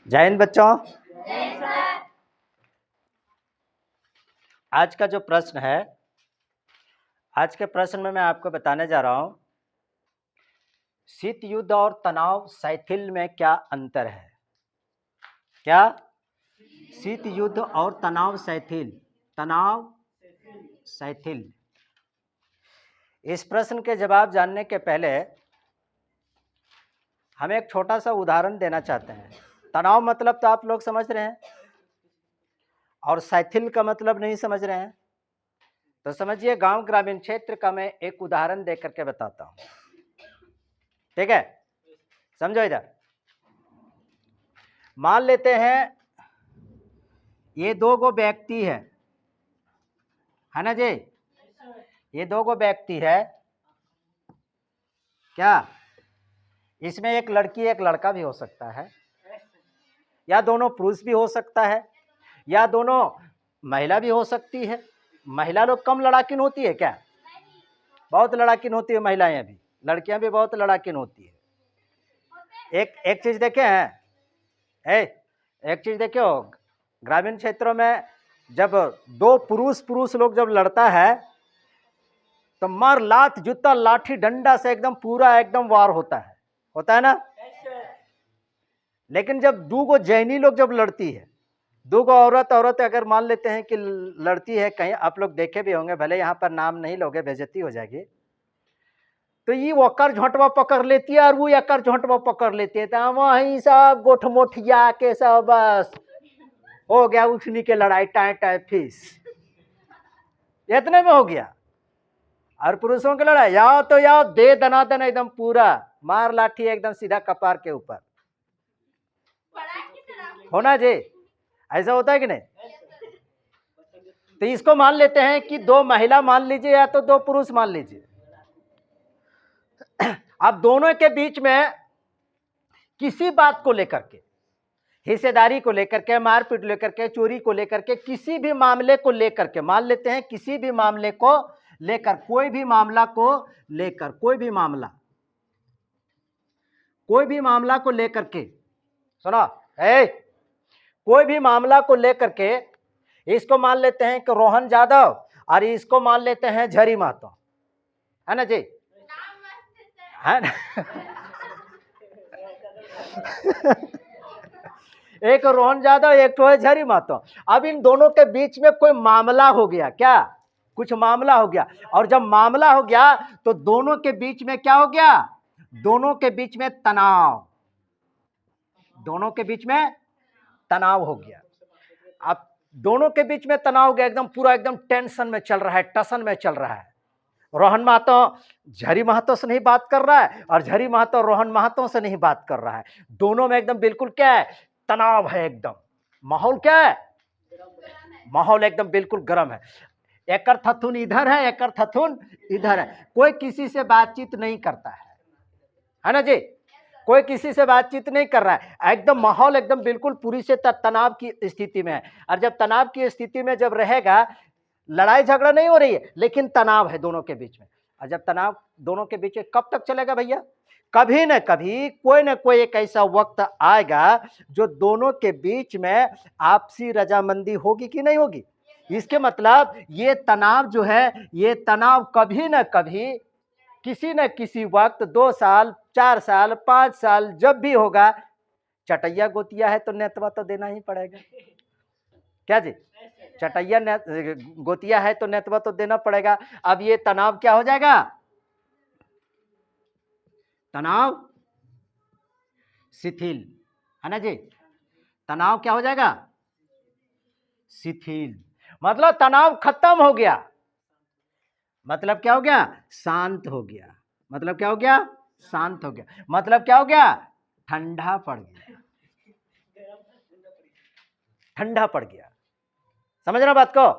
जय हिंद बच्चों। आज का जो प्रश्न है, आज के प्रश्न में मैं आपको बताने जा रहा हूं शीत युद्ध और तनाव शैथिल में क्या अंतर है। क्या? शीत युद्ध और तनाव शैथिल। इस प्रश्न के जवाब जानने के पहले हम एक छोटा सा उदाहरण देना चाहते हैं। तनाव मतलब तो आप लोग समझ रहे हैं और शैथिल का मतलब नहीं समझ रहे हैं, तो समझिए गांव ग्रामीण क्षेत्र का मैं एक उदाहरण दे करके बताता हूं। ठीक है, समझो। इधर मान लेते हैं ये दो गो व्यक्ति है ना जी। ये दो गो व्यक्ति है। क्या? इसमें एक लड़की एक लड़का भी हो सकता है, या दोनों पुरुष भी हो सकता है, या दोनों महिला भी हो सकती है। महिला लोग कम लड़ाकिन होती है क्या? बहुत लड़ाकिन होती है महिलाएं भी, लड़कियां भी बहुत लड़ाकिन होती है। एक चीज देखे हैं, एक चीज देखो, ग्रामीण क्षेत्रों में जब दो पुरुष लोग जब लड़ता है तो मार लात जूता लाठी डंडा से एकदम पूरा एकदम वार होता है ना। लेकिन जब दो गो जैनी लोग जब लड़ती है, दो गो औरत अगर मान लेते हैं कि लड़ती है, कहीं आप लोग देखे भी होंगे, भले यहाँ पर नाम नहीं लोगे, बेइज्जती हो जाएगी, तो ये वकर झोंटवा पकड़ लेती है और वो यकर झोंटवा पकड़ लेती है, तो वहीं सब गोठमोठिया के सब बस हो गया उठनी के लड़ाई, टाए फीस इतने में हो गया। और पुरुषों की लड़ाई याओ तो याओ, दे दनादन एकदम पूरा मार लाठी एकदम सीधा कपार के ऊपर होना जी। ऐसा होता है कि नहीं? तो इसको मान लेते हैं कि दो महिला मान लीजिए या तो दो पुरुष मान लीजिए। अब दोनों के बीच में किसी बात को लेकर के, हिस्सेदारी को लेकर के, मारपीट लेकर के, चोरी को लेकर के, किसी भी मामले को लेकर के, मान लेते हैं किसी भी मामले को लेकर, कोई भी मामला को लेकर, कोई भी मामला को लेकर के, सुनो, कोई भी मामला को लेकर के, इसको मान लेते हैं कि रोहन यादव और इसको मान लेते हैं झरी महतो, है ना जी, है ना। एक रोहन यादव, एक तो है झरी महतो। अब इन दोनों के बीच में कोई मामला हो गया, क्या? कुछ मामला हो गया, और जब मामला हो गया तो दोनों के बीच में क्या हो गया? दोनों के बीच में तनाव, दोनों के बीच में तनाव हो गया। अब दोनों के बीच में तनाव हो गया, एकदम पूरा एकदम टेंशन में चल रहा है, टसन में चल रहा है। रोहन महतो झरी महतो से नहीं बात कर रहा है और झरी महतो रोहन महतो से नहीं बात कर रहा है। दोनों में एकदम बिल्कुल क्या है? तनाव है एकदम। माहौल क्या है? माहौल एकदम बिल्कुल गर्म है। एकर थथुन इधर है, एकर थथुन इधर है। कोई किसी से बातचीत नहीं करता है ना जी। कोई किसी से बातचीत नहीं कर रहा है, एकदम माहौल एकदम बिल्कुल पूरी से तनाव की स्थिति में है। और जब तनाव की स्थिति में जब रहेगा, लड़ाई झगड़ा नहीं हो रही है लेकिन तनाव है दोनों के बीच में। और जब तनाव दोनों के बीच में कब तक चलेगा भैया? कभी न कभी कोई न कोई एक ऐसा वक्त आएगा जो दोनों के बीच में आपसी रजामंदी होगी कि नहीं होगी। इसके मतलब ये तनाव जो है, ये तनाव कभी न कभी किसी न किसी वक्त 2 साल 4 साल 5 साल जब भी होगा, चटैया गोतिया है तो नेतवा तो देना ही पड़ेगा। क्या जी? चटैया गोतिया है तो नेतवा तो देना पड़ेगा। अब ये तनाव क्या हो जाएगा? तनाव शिथिल, है ना जी। तनाव क्या हो जाएगा? शिथिल। मतलब तनाव खत्म हो गया, मतलब क्या हो गया? शांत हो गया। मतलब क्या हो गया? शांत हो गया। मतलब क्या हो गया? ठंडा पड़ गया, ठंडा पड़ गया। समझ रहे बात को?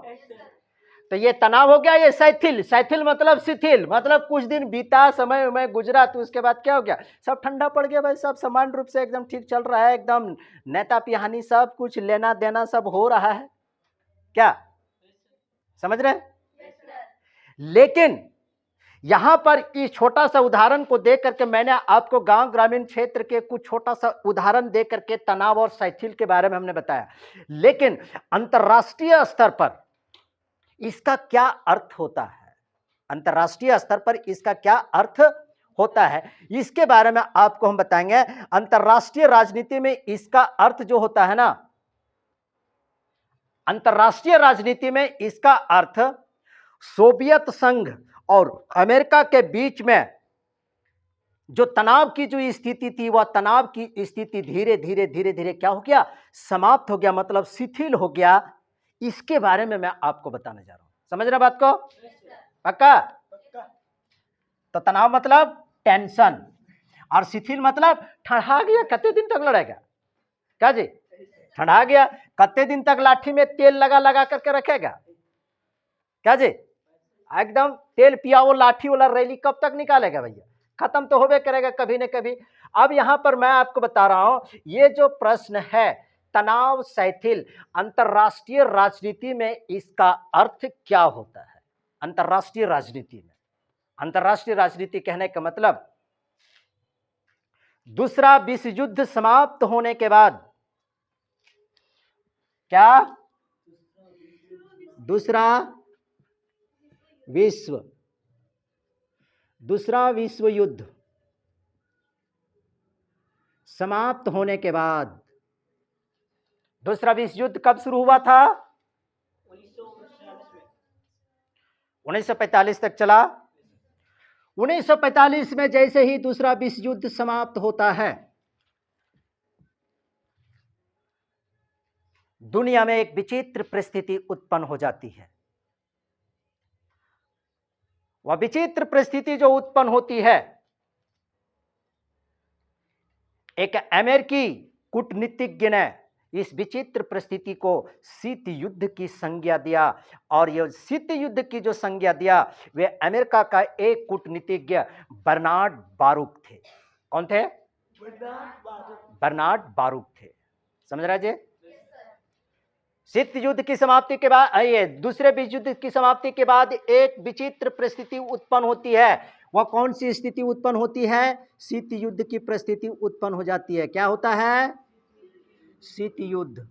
तो ये तनाव हो गया, ये शैथिल। शैथिल मतलब शिथिल, मतलब कुछ दिन बीता, समय में गुजरा तो उसके बाद क्या हो गया? सब ठंडा पड़ गया भाई, सब समान रूप से एकदम ठीक चल रहा है, एकदम नेता पिहानी सब कुछ लेना देना सब हो रहा है। क्या समझ रहे? लेकिन यहां पर इस छोटा सा उदाहरण को देख करके मैंने आपको गांव ग्रामीण क्षेत्र के कुछ छोटा सा उदाहरण दे करके तनाव और शैथिल के बारे में हमने बताया, लेकिन अंतर्राष्ट्रीय स्तर पर इसका क्या अर्थ होता है, अंतर्राष्ट्रीय स्तर पर इसका क्या अर्थ होता है, इसके बारे में आपको हम बताएंगे। अंतर्राष्ट्रीय राजनीति में इसका अर्थ जो होता है ना, अंतर्राष्ट्रीय राजनीति में इसका अर्थ सोवियत संघ और अमेरिका के बीच में जो तनाव की जो स्थिति थी, वह तनाव की स्थिति धीरे धीरे धीरे धीरे क्या हो गया, समाप्त हो गया, मतलब शिथिल हो गया। इसके बारे में मैं आपको बताने जा रहा हूं, समझ रहे बात को? पक्का? तो तनाव मतलब टेंशन, और शिथिल मतलब ठंडा गया, कितने दिन तक लड़ेगा, क्या जी, ठंडा गया, कितने दिन तक लाठी में तेल लगा लगा करके रखेगा, क्या जी, एकदम तेल पिया वो लाठी वाला रैली कब तक निकालेगा भैया, खत्म तो होबे करेगा कभी न कभी। अब यहां पर मैं आपको बता रहा हूं, ये जो प्रश्न है तनाव शैथिल, अंतर्राष्ट्रीय राजनीति में इसका अर्थ क्या होता है। अंतर्राष्ट्रीय राजनीति में, अंतर्राष्ट्रीय राजनीति कहने का मतलब दूसरा विश्व युद्ध समाप्त होने के बाद, क्या, दूसरा विश्व युद्ध समाप्त होने के बाद, दूसरा विश्व युद्ध कब शुरू हुआ था, 1945 तक चला। 1945 में जैसे ही दूसरा विश्व युद्ध समाप्त होता है, दुनिया में एक विचित्र परिस्थिति उत्पन्न हो जाती है। वह विचित्र परिस्थिति जो उत्पन्न होती है, एक अमेरिकी कूटनीतिज्ञ ने इस विचित्र परिस्थिति को शीत युद्ध की संज्ञा दिया, और यह शीत युद्ध की जो संज्ञा दिया वे अमेरिका का एक कूटनीतिज्ञ बर्नार्ड बारूक थे। कौन थे? बर्नार्ड बारूक थे, समझ रहे जी। शीत युद्ध की समाप्ति के बाद, ये दूसरे विश्व युद्ध की समाप्ति के बाद एक विचित्र परिस्थिति उत्पन्न होती है। वह कौन सी स्थिति उत्पन्न होती है? शीत युद्ध की परिस्थिति उत्पन्न हो जाती है। क्या होता है? शीत युद्ध,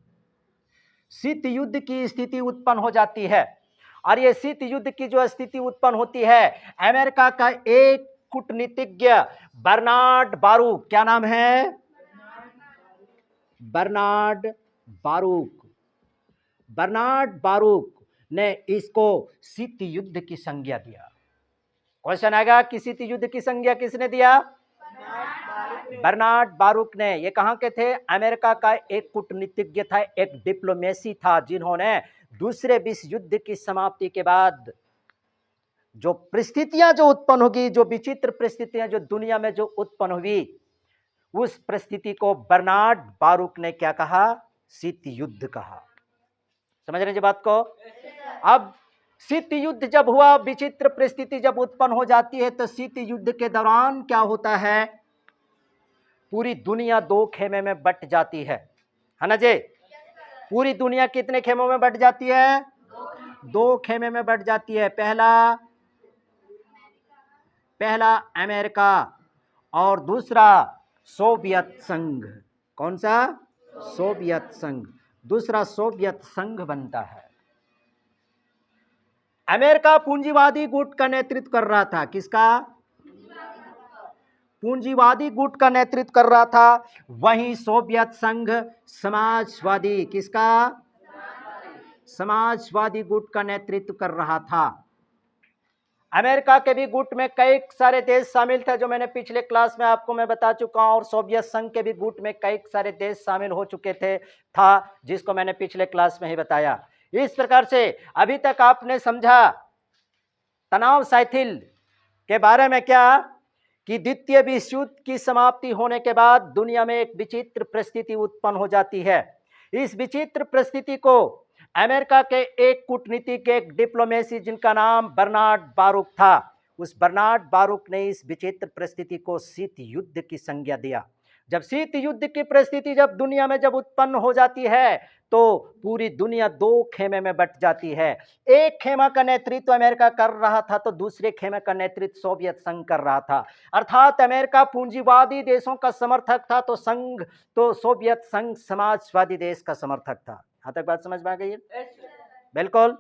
शीत युद्ध की स्थिति उत्पन्न हो जाती है। और ये शीत युद्ध की जो स्थिति उत्पन्न होती है, अमेरिका का एक कूटनीतिज्ञ बर्नार्ड बारूक, क्या नाम है? बर्नार्ड बारूक। बर्नार्ड बारूक ने इसको शीत युद्ध की संज्ञा दिया। क्वेश्चन आएगा कि शीत युद्ध की संज्ञा किसने दिया? बर्नार्ड बारूक ने। ये कहां के थे? अमेरिका का एक कूटनीतिज्ञ था, एक डिप्लोमेसी था, जिन्होंने दूसरे विश्व युद्ध की समाप्ति के बाद जो परिस्थितियां जो उत्पन्न होगी, जो विचित्र परिस्थितियां जो दुनिया में जो उत्पन्न हुई, उस परिस्थिति को बर्नार्ड बारूक ने क्या कहा? शीत युद्ध कहा। समझ रहे हैं बात को? अब शीत युद्ध जब हुआ, विचित्र परिस्थिति जब उत्पन्न हो जाती है, तो शीत युद्ध के दौरान क्या होता है? पूरी दुनिया दो खेमे में बट जाती है ना जी? पूरी दुनिया कितने खेमों में बट जाती है? दो खेमे में बट जाती है। पहला अमेरिका और दूसरा सोवियत संघ। कौन सा? सोवियत संघ। दूसरा सोवियत संघ बनता है। अमेरिका पूंजीवादी गुट का नेतृत्व कर रहा था। किसका? पूंजीवादी गुट का नेतृत्व कर रहा था। वहीं सोवियत संघ समाजवादी, किसका? समाजवादी गुट का नेतृत्व कर रहा था। अमेरिका के भी गुट में कई सारे देश शामिल थे, जो मैंने पिछले क्लास में आपको मैं बता चुका हूं, और सोवियत संघ के भी गुट में कई सारे देश शामिल हो चुके था, जिसको मैंने पिछले क्लास में ही बताया। इस प्रकार से अभी तक आपने समझा तनाव शैथिल के बारे में क्या, कि द्वितीय विश्व युद्ध की समाप्ति होने के बाद दुनिया में एक विचित्र परिस्थिति उत्पन्न हो जाती है। इस विचित्र परिस्थिति को अमेरिका के एक कूटनीतिक, एक डिप्लोमेसी, जिनका नाम बर्नार्ड बारूक था, उस बर्नार्ड बारूक ने इस विचित्र परिस्थिति को शीत युद्ध की संज्ञा दिया, जब शीत युद्ध की परिस्थिति जब दुनिया में जब उत्पन्न हो जाती है तो पूरी दुनिया दो खेमे में बट जाती है। एक खेमा का नेतृत्व अमेरिका कर रहा था तो दूसरे खेमे का नेतृत्व सोवियत संघ कर रहा था। अर्थात अमेरिका पूंजीवादी देशों का समर्थक था तो सोवियत संघ समाजवादी देश का समर्थक था। यहां तक बात समझ में आ गई है? बिल्कुल।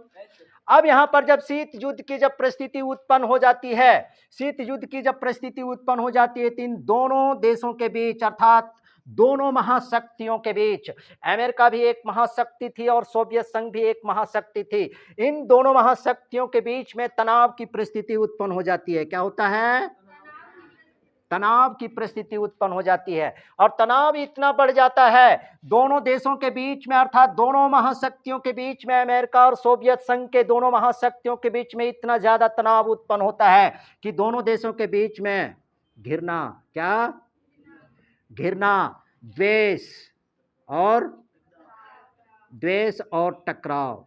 अब यहां पर जब शीत युद्ध की जब परिस्थिति उत्पन्न हो जाती है, शीत युद्ध की जब परिस्थिति उत्पन्न हो जाती है तो इन दोनों देशों के बीच अर्थात दोनों महाशक्तियों के बीच, अमेरिका भी एक महाशक्ति थी और सोवियत संघ भी एक महाशक्ति थी, इन दोनों महाशक्तियों के बीच में तनाव की परिस्थिति उत्पन्न हो जाती है। क्या होता है? तनाव की परिस्थिति उत्पन्न हो जाती है और तनाव इतना बढ़ जाता है दोनों देशों के बीच में अर्थात दोनों महाशक्तियों के बीच में, अमेरिका और सोवियत संघ के दोनों महाशक्तियों के बीच में इतना ज्यादा तनाव उत्पन्न होता है कि दोनों देशों के बीच में घृणा, क्या घृणा, द्वेष और टकराव,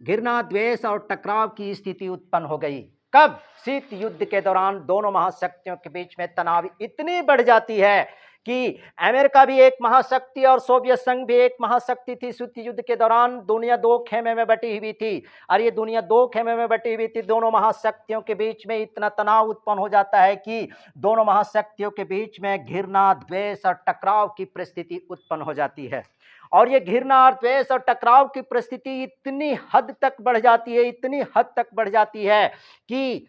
घृणा, द्वेष और टकराव की स्थिति उत्पन्न हो गई। कब? शीत युद्ध के दौरान दोनों महाशक्तियों के बीच में तनाव इतनी बढ़ जाती है कि अमेरिका भी एक महाशक्ति और सोवियत संघ भी एक महाशक्ति थी। शीत युद्ध के दौरान दुनिया दो खेमे में बटी हुई थी और ये दुनिया दो खेमे में बटी हुई थी। दोनों महाशक्तियों के बीच में इतना तनाव उत्पन्न हो जाता है कि दोनों महाशक्तियों के बीच में घृणा, द्वेष और टकराव की परिस्थिति उत्पन्न हो जाती है। और ये घृणा और द्वेष और टकराव की परिस्थिति इतनी हद तक बढ़ जाती है, इतनी हद तक बढ़ जाती है कि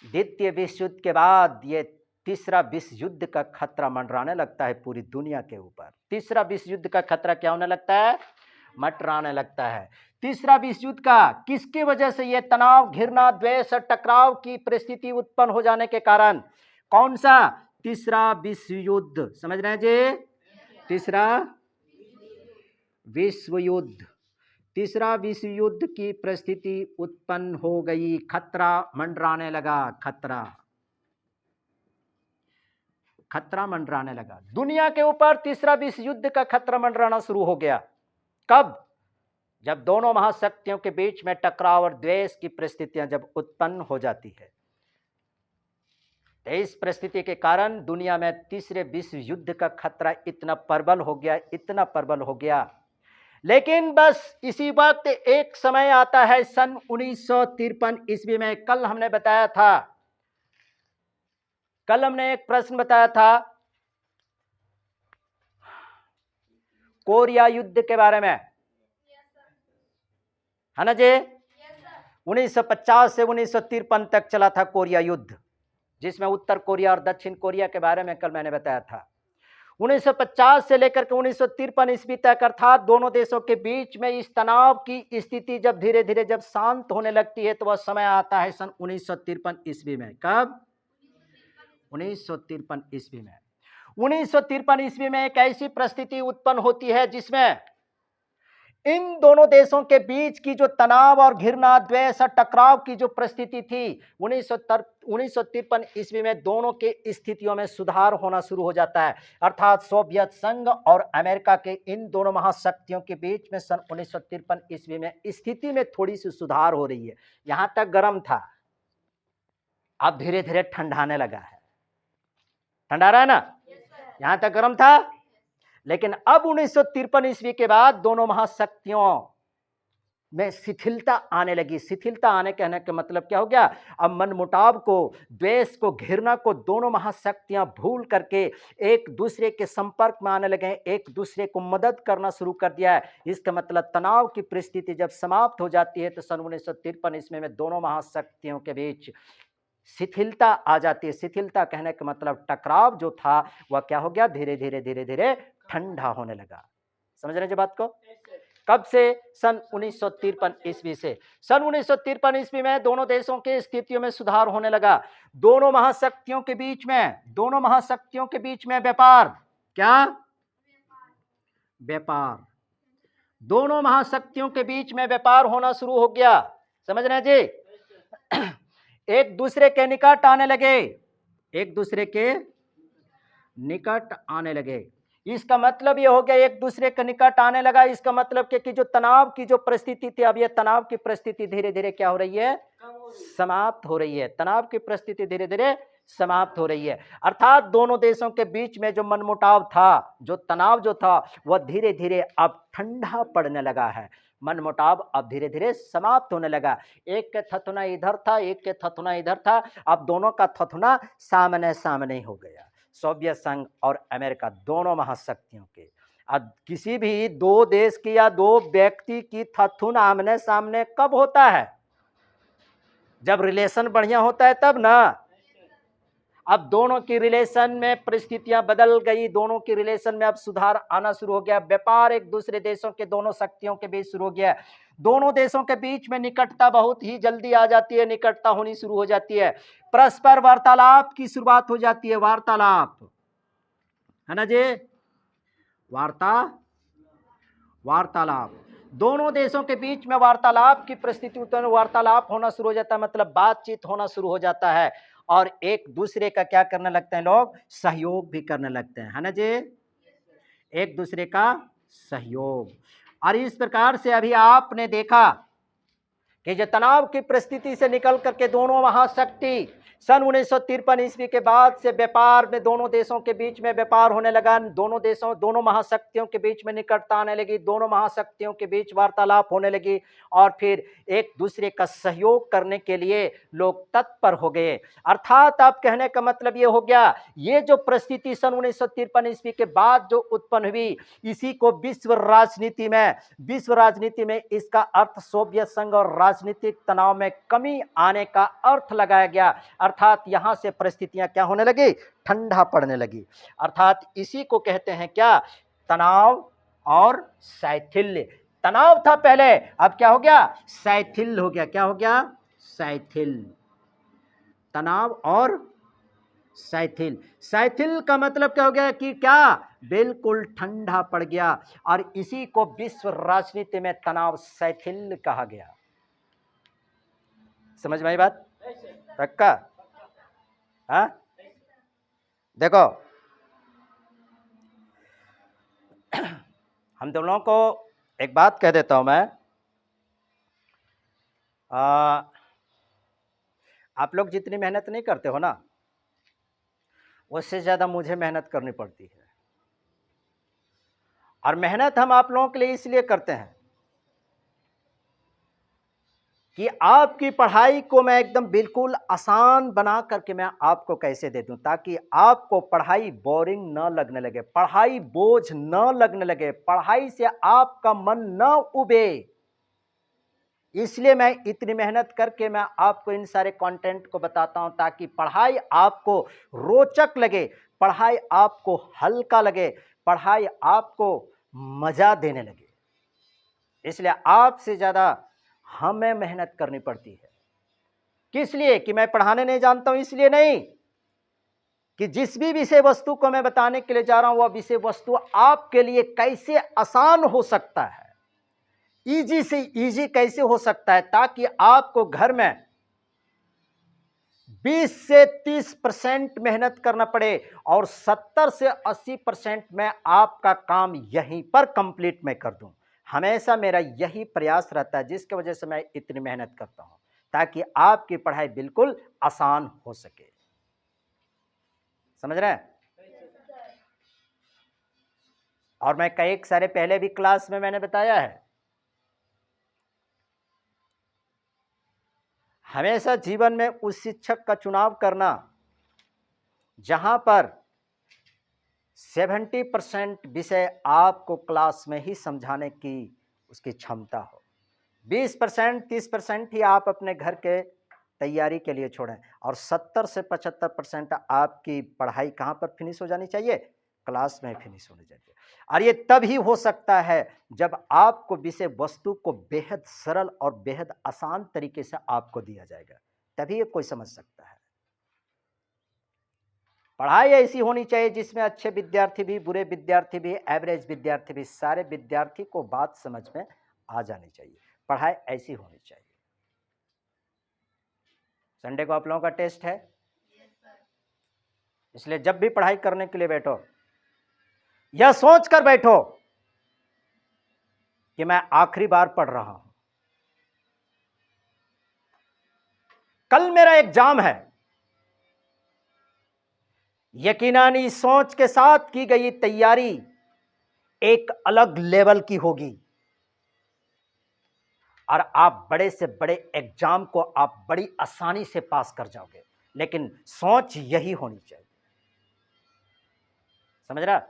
द्वितीय विश्व युद्ध के बाद ये तीसरा विश्व युद्ध का खतरा मंडराने लगता है पूरी दुनिया के ऊपर। तीसरा विश्व युद्ध का खतरा क्या होने लगता है? मंडराने लगता है। तीसरा विश्व युद्ध का किसकी वजह से? ये तनाव, घृणा, द्वेष और टकराव की परिस्थिति उत्पन्न हो जाने के कारण। कौन सा? तीसरा विश्व युद्ध। समझ रहे हैं जी? तीसरा विश्व युद्ध, तीसरा विश्व युद्ध की परिस्थिति उत्पन्न हो गई, खतरा मंडराने लगा, खतरा मंडराने लगा दुनिया के ऊपर। तीसरा विश्व युद्ध का खतरा मंडराना शुरू हो गया। कब? जब दोनों महाशक्तियों के बीच में टकराव और द्वेष की परिस्थितियां जब उत्पन्न हो जाती है। इस परिस्थिति के कारण दुनिया में तीसरे विश्व युद्ध का खतरा इतना प्रबल हो गया, इतना प्रबल हो गया। लेकिन बस इसी वक्त एक समय आता है सन 1953 ईस्वी में। कल हमने बताया था, कल हमने एक प्रश्न बताया था कोरिया युद्ध के बारे में, है ना जी? 1950 से 1953 तक चला था कोरिया युद्ध, जिसमें उत्तर कोरिया और दक्षिण कोरिया के बारे में कल मैंने बताया था। 1950 से लेकर के 1953 ईस्वी तक अर्थात दोनों देशों के बीच में इस तनाव की स्थिति जब धीरे धीरे जब शांत होने लगती है तो वह समय आता है सन 1953 ईस्वी में। कब? 1953 ईस्वी में। 1953 ईस्वी में एक ऐसी परिस्थिति उत्पन्न होती है जिसमें इन दोनों देशों के बीच की जो तनाव और घृणा, द्वेष और टकराव की जो परिस्थिति थी, 1953 ईस्वी में दोनों के स्थितियों में सुधार होना शुरू हो जाता है। अर्थात सोवियत संघ और अमेरिका के इन दोनों महाशक्तियों के बीच में सन 1953 ईस्वी में स्थिति में थोड़ी सी सुधार हो रही है। यहां तक गर्म था, अब धीरे धीरे ठंडाने लगा है। ठंडा रहा है ना? यहां तक गर्म था, लेकिन अब 1953 ईस्वी के बाद दोनों महाशक्तियों में शिथिलता आने लगी। शिथिलता आने कहने का मतलब क्या हो गया? अब मनमुटाव को, द्वेष को, घृणा को दोनों महाशक्तियां भूल करके एक दूसरे के संपर्क में आने लगे, एक दूसरे को मदद करना शुरू कर दिया है। इसका मतलब तनाव की परिस्थिति जब समाप्त हो जाती है तो सन 1953 ईस्वी में दोनों महाशक्तियों के बीच शिथिलता आ जाती है। शिथिलता कहने का मतलब टकराव जो था वह क्या हो गया? धीरे धीरे धीरे धीरे ठंडा होने लगा। समझ रहे हैं बात को? कब से? सन 1953 ईस्वी से। सन 1953 ईस्वी में दोनों देशों के स्थितियों में सुधार होने लगा। दोनों महाशक्तियों के बीच में व्यापार, क्या? व्यापार, दोनों महाशक्तियों के बीच में व्यापार होना शुरू हो गया। समझ रहे हैं जी? एक दूसरे के निकट आने लगे, एक दूसरे के निकट आने लगे। इसका मतलब ये हो गया एक दूसरे के निकट आने लगा। इसका मतलब कि जो तनाव की जो परिस्थिति थी, अब ये तनाव की परिस्थिति धीरे धीरे क्या हो रही है? समाप्त हो रही है। तनाव की परिस्थिति धीरे धीरे समाप्त हो रही है। अर्थात दोनों देशों के बीच में जो मनमुटाव था, जो तनाव जो था, वह धीरे धीरे अब ठंडा पड़ने लगा है। मनमुटाव अब धीरे धीरे समाप्त होने लगा। एक के थथुना इधर था, एक के थथुना इधर था, अब दोनों का थथुना सामने सामने हो गया। सोवियत संघ और अमेरिका दोनों महाशक्तियों के। अब किसी भी दो देश की या दो व्यक्ति की थथुन आमने सामने कब होता है? जब रिलेशन बढ़िया होता है तब ना। अब दोनों की रिलेशन में परिस्थितियां बदल गई, दोनों की रिलेशन में अब सुधार आना शुरू हो गया। व्यापार एक दूसरे देशों के, दोनों शक्तियों के बीच शुरू हो गया। दोनों देशों के बीच में निकटता बहुत ही जल्दी आ जाती है, निकटता होनी शुरू हो जाती है। परस्पर वार्तालाप की शुरुआत हो जाती है। वार्तालाप है ना जी, वार्तालाप दोनों देशों के बीच में वार्तालाप की परिस्थिति उत्पन्न, वार्तालाप होना शुरू हो जाता है, मतलब बातचीत होना शुरू हो जाता है। और एक दूसरे का क्या करने लगते हैं लोग? सहयोग भी करने लगते हैं, है ना जी, एक दूसरे का सहयोग। और इस प्रकार से अभी आपने देखा कि जो तनाव की परिस्थिति से निकल करके दोनों महाशक्ति सन 1953 ईस्वी के बाद से व्यापार में दोनों देशों के बीच में व्यापार होने लगा। दोनों देशों, दोनों महाशक्तियों के बीच में निकटता आने लगी, दोनों महाशक्तियों के बीच वार्तालाप होने लगी और फिर एक दूसरे का सहयोग करने के लिए लोग तत्पर हो गए। अर्थात अब कहने का मतलब ये हो गया, ये जो परिस्थिति सन 1953 ईस्वी के बाद जो उत्पन्न हुई, इसी को विश्व राजनीति में इसका अर्थ सोवियत संघ और राजनीतिक तनाव में कमी आने का अर्थ लगाया गया। अर्थात यहां से परिस्थितियां क्या होने लगी? ठंडा पड़ने लगी। अर्थात इसी को कहते हैं क्या? तनाव और शैथिल्य। तनाव था पहले, अब क्या हो गया? शैथिल्य हो गया। क्या हो गया? शैथिल्य। तनाव और शैथिल। शैथिल का मतलब क्या हो गया? कि क्या? बिल्कुल ठंडा पड़ गया। और इसी को विश्व राजनीति में तनाव शैथिल कहा गया। समझ में आई बात? पक्का? हाँ, देखो हम दोनों को एक बात कह देता हूं मैं, आप लोग जितनी मेहनत नहीं करते हो ना, उससे ज्यादा मुझे मेहनत करनी पड़ती है। और मेहनत हम आप लोगों के लिए इसलिए करते हैं कि आपकी पढ़ाई को मैं एकदम बिल्कुल आसान बना करके मैं आपको कैसे दे दूं, ताकि आपको पढ़ाई बोरिंग न लगने लगे, पढ़ाई बोझ न लगने लगे, पढ़ाई से आपका मन न उबे। इसलिए मैं इतनी मेहनत करके मैं आपको इन सारे कंटेंट को बताता हूं, ताकि पढ़ाई आपको रोचक लगे, पढ़ाई आपको हल्का लगे, पढ़ाई आपको मजा देने लगे। इसलिए आपसे ज्यादा हमें मेहनत करनी पड़ती है। किस लिए? कि मैं पढ़ाने नहीं जानता हूं इसलिए नहीं, कि जिस भी विषय वस्तु को मैं बताने के लिए जा रहा हूं, वह विषय वस्तु आपके लिए कैसे आसान हो सकता है, इजी से इजी कैसे हो सकता है, ताकि आपको घर में 20 से 30% मेहनत करना पड़े और 70 से 80% में आपका काम यहीं पर कंप्लीट मैं कर दूं। हमेशा मेरा यही प्रयास रहता है, जिसकी वजह से मैं इतनी मेहनत करता हूं, ताकि आपकी पढ़ाई बिल्कुल आसान हो सके। समझ रहे हैं? और मैं कई सारे पहले भी क्लास में मैंने बताया है, हमेशा जीवन में उस शिक्षक का चुनाव करना जहां पर 70% विषय आपको क्लास में ही समझाने की उसकी क्षमता हो, 20% 30% ही आप अपने घर के तैयारी के लिए छोड़ें, और 70 से 75% आपकी पढ़ाई कहाँ पर फिनिश हो जानी चाहिए? क्लास में फिनिश होनी चाहिए। और ये तभी हो सकता है जब आपको विषय वस्तु को बेहद सरल और बेहद आसान तरीके से आपको दिया जाएगा, तभी ये कोई समझ सकता है। पढ़ाई ऐसी होनी चाहिए जिसमें अच्छे विद्यार्थी भी, बुरे विद्यार्थी भी, एवरेज विद्यार्थी भी, सारे विद्यार्थी को बात समझ में आ जानी चाहिए। पढ़ाई ऐसी होनी चाहिए। संडे को आप लोगों का टेस्ट है, इसलिए जब भी पढ़ाई करने के लिए बैठो, यह सोच कर बैठो कि मैं आखिरी बार पढ़ रहा हूं, कल मेरा एग्जाम है, यकीनन इस सोच के साथ की गई तैयारी एक अलग लेवल की होगी और आप बड़े से बड़े एग्जाम को आप बड़ी आसानी से पास कर जाओगे। लेकिन सोच यही होनी चाहिए। समझ रहा?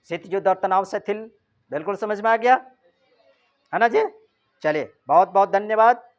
स्थितियुद्ध और तनाव शिथिल बिल्कुल समझ में आ गया है ना जी? चलिए, बहुत बहुत धन्यवाद।